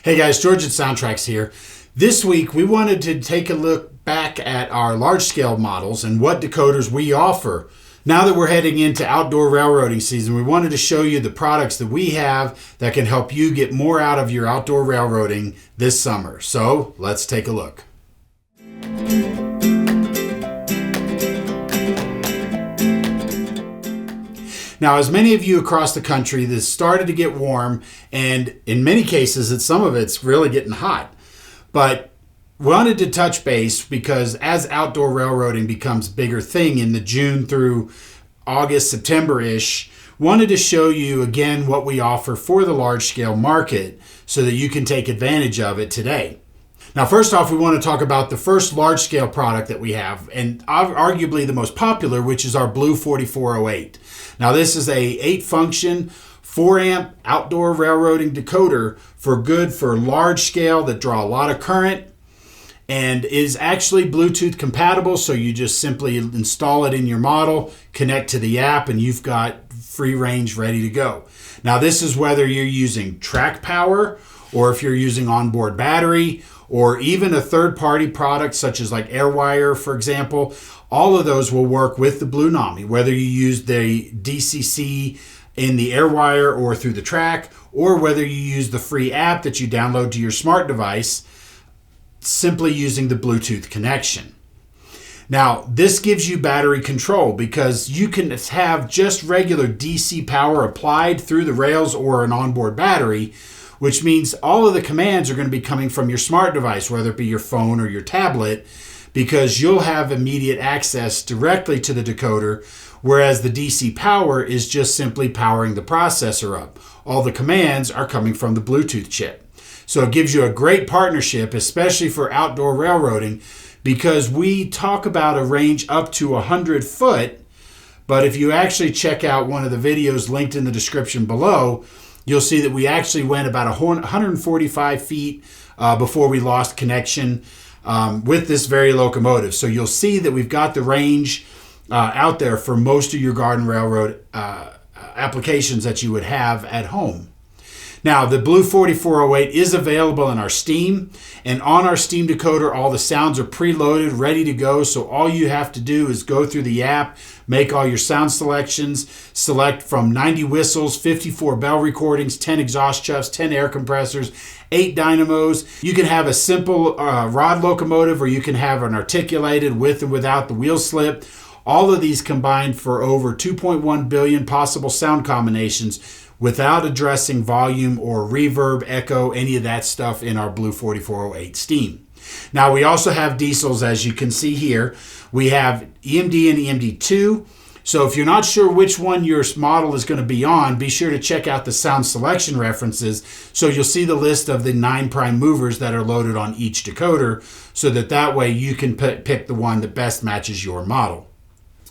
Hey guys, George at SoundTraxx here. This week we wanted to take a look back at our large scale models and what decoders we offer. Now that we're heading into outdoor railroading season, we wanted to show you the products that we have that can help you get more out of your outdoor railroading this summer. So let's take a look. Now, as many of you across the country, this started to get warm, and in many cases, some of it's really getting hot. But wanted to touch base because as outdoor railroading becomes a bigger thing in the June through August, September-ish, wanted to show you again what we offer for the large-scale market so that you can take advantage of it today. Now, first off, we want to talk about the first large-scale product that we have, and arguably the most popular, which is our BLU-4408. Now, this is a 8-function, 4-amp outdoor railroading decoder for large scale that draw a lot of current, and is actually Bluetooth compatible, so you just simply install it in your model, connect to the app, and you've got free range ready to go. Now, this is whether you're using track power, or if you're using onboard battery, or even a third-party product such as like AirWire, for example. All of those will work with the Blunami, whether you use the DCC in the AirWire or through the track, or whether you use the free app that you download to your smart device, simply using the Bluetooth connection. Now, this gives you battery control because you can have just regular DC power applied through the rails or an onboard battery, which means all of the commands are going to be coming from your smart device, whether it be your phone or your tablet, because you'll have immediate access directly to the decoder, whereas the DC power is just simply powering the processor up. All the commands are coming from the Bluetooth chip. So it gives you a great partnership, especially for outdoor railroading, because we talk about a range up to 100 foot, but if you actually check out one of the videos linked in the description below, you'll see that we actually went about 145 feet before we lost connection with this very locomotive. So you'll see that we've got the range out there for most of your garden railroad applications that you would have at home. Now, the BLU-4408 is available in our Steam, and on our Steam decoder, all the sounds are preloaded, ready to go. So all you have to do is go through the app, make all your sound selections, select from 90 whistles, 54 bell recordings, 10 exhaust chuffs, 10 air compressors, 8 dynamos. You can have a simple rod locomotive, or you can have an articulated with and without the wheel slip. All of these combined for over 2.1 billion possible sound combinations without addressing volume or reverb, echo, any of that stuff in our BLU-4408 Steam. Now, we also have diesels, as you can see here. We have EMD and EMD2. So if you're not sure which one your model is going to be on, be sure to check out the sound selection references. So you'll see the list of the 9 prime movers that are loaded on each decoder, so that way you can pick the one that best matches your model.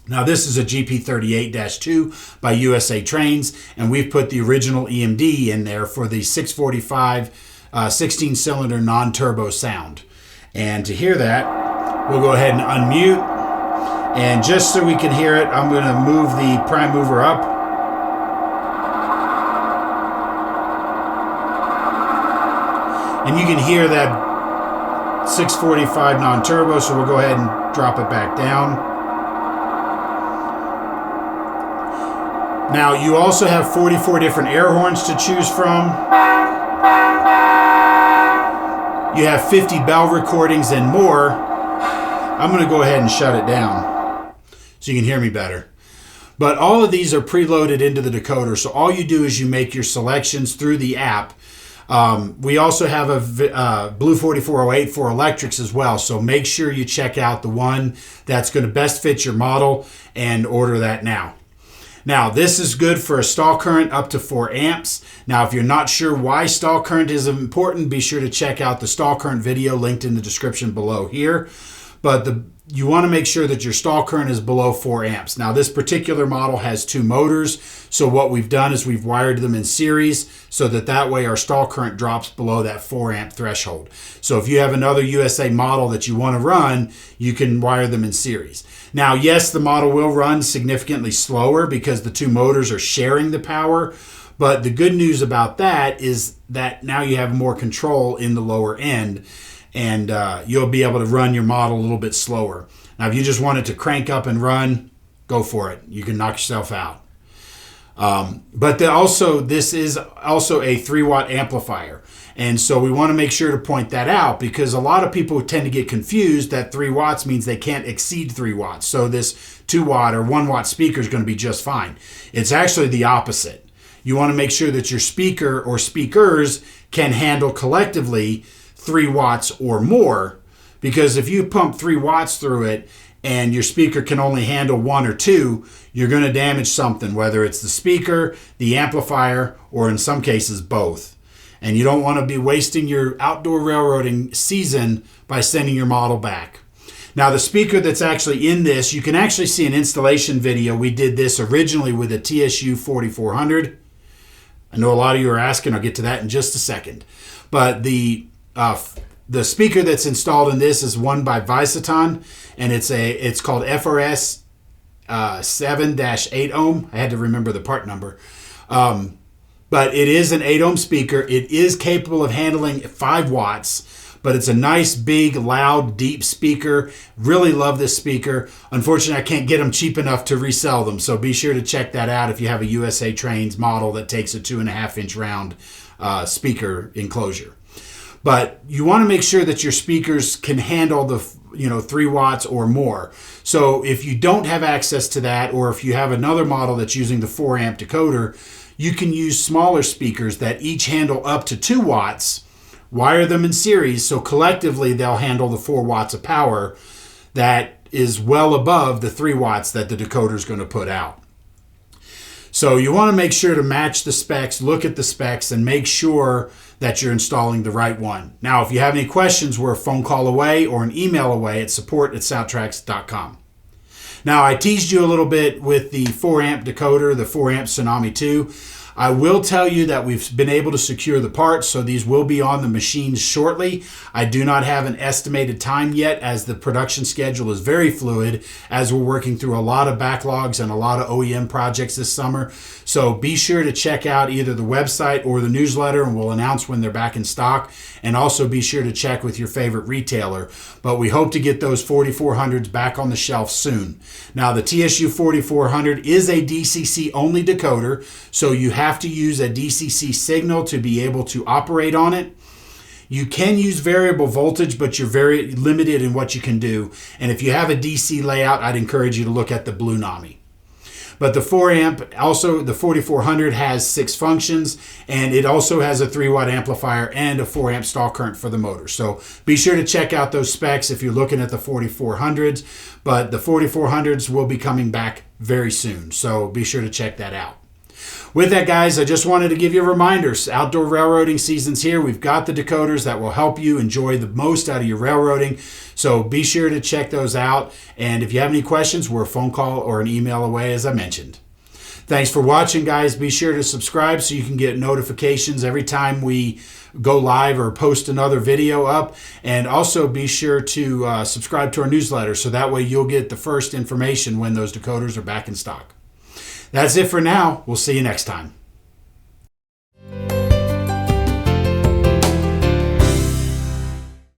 Now, this is a GP38-2 by USA Trains, and we've put the original EMD in there for the 645 16-cylinder non-turbo sound. And to hear that, we'll go ahead and unmute. And just so we can hear it, I'm going to move the prime mover up. And you can hear that 645 non-turbo, so we'll go ahead and drop it back down. Now, you also have 44 different air horns to choose from. You have 50 bell recordings and more. I'm going to go ahead and shut it down so you can hear me better. But all of these are preloaded into the decoder, so all you do is you make your selections through the app. We also have a BLU-4408 for electrics as well, so make sure you check out the one that's going to best fit your model and order that now. Now, this is good for a stall current up to 4 amps. Now, if you're not sure why stall current is important, be sure to check out the stall current video linked in the description below here. But you want to make sure that your stall current is below 4 amps. Now, this particular model has 2 motors, so what we've done is we've wired them in series so that way our stall current drops below that 4 amp threshold. So if you have another USA model that you want to run, you can wire them in series. Now, yes, the model will run significantly slower because the 2 motors are sharing the power, But the good news about that is that now you have more control in the lower end, and you'll be able to run your model a little bit slower. Now, if you just wanted to crank up and run, go for it. You can knock yourself out. But this is also a 3-watt amplifier. And so we want to make sure to point that out, because a lot of people tend to get confused that 3 watts means they can't exceed 3 watts. So this 2-watt or 1-watt speaker is going to be just fine. It's actually the opposite. You want to make sure that your speaker or speakers can handle collectively 3 watts or more, because if you pump 3 watts through it and your speaker can only handle 1 or 2, you're going to damage something, whether it's the speaker, the amplifier, or in some cases both. And you don't want to be wasting your outdoor railroading season by sending your model back. Now, the speaker that's actually in this, you can actually see an installation video. We did this originally with a TSU-4400. I know a lot of you are asking. I'll get to that in just a second. But the speaker that's installed in this is one by Visaton, and it's called FRS 7-8 ohm. I had to remember the part number. But it is an 8 ohm speaker. It is capable of handling 5 watts, but it's a nice, big, loud, deep speaker. Really love this speaker. Unfortunately, I can't get them cheap enough to resell them, so be sure to check that out if you have a USA Trains model that takes a 2.5-inch round speaker enclosure. But you want to make sure that your speakers can handle the 3 watts or more. So if you don't have access to that, or if you have another model that's using the 4-amp decoder, you can use smaller speakers that each handle up to 2 watts, wire them in series, so collectively they'll handle the 4 watts of power that is well above the 3 watts that the decoder is going to put out. So you want to make sure to match the specs, look at the specs, and make sure that you're installing the right one. Now, if you have any questions, we're a phone call away or an email away at support@SoundTraxx.com. Now, I teased you a little bit with the 4-amp decoder, the 4-amp Tsunami2. I will tell you that we've been able to secure the parts, so these will be on the machines shortly. I do not have an estimated time yet, as the production schedule is very fluid, as we're working through a lot of backlogs and a lot of OEM projects this summer. So be sure to check out either the website or the newsletter, and we'll announce when they're back in stock. And also be sure to check with your favorite retailer. But we hope to get those 4400s back on the shelf soon. Now, the TSU-4400 is a DCC only decoder, so you have to use a DCC signal to be able to operate on it. You can use variable voltage, but you're very limited in what you can do. And if you have a DC layout, I'd encourage you to look at the Blunami. But the 4-amp, also the 4400, has 6 functions, and it also has a 3-watt amplifier and a 4-amp stall current for the motor. So be sure to check out those specs if you're looking at the 4400s. But the 4400s will be coming back very soon, so be sure to check that out. With that, guys, I just wanted to give you a reminder. Outdoor railroading season's here. We've got the decoders that will help you enjoy the most out of your railroading. So be sure to check those out. And if you have any questions, we're a phone call or an email away, as I mentioned. Thanks for watching, guys. Be sure to subscribe so you can get notifications every time we go live or post another video up. And also be sure to subscribe to our newsletter, so that way you'll get the first information when those decoders are back in stock. That's it for now. We'll see you next time.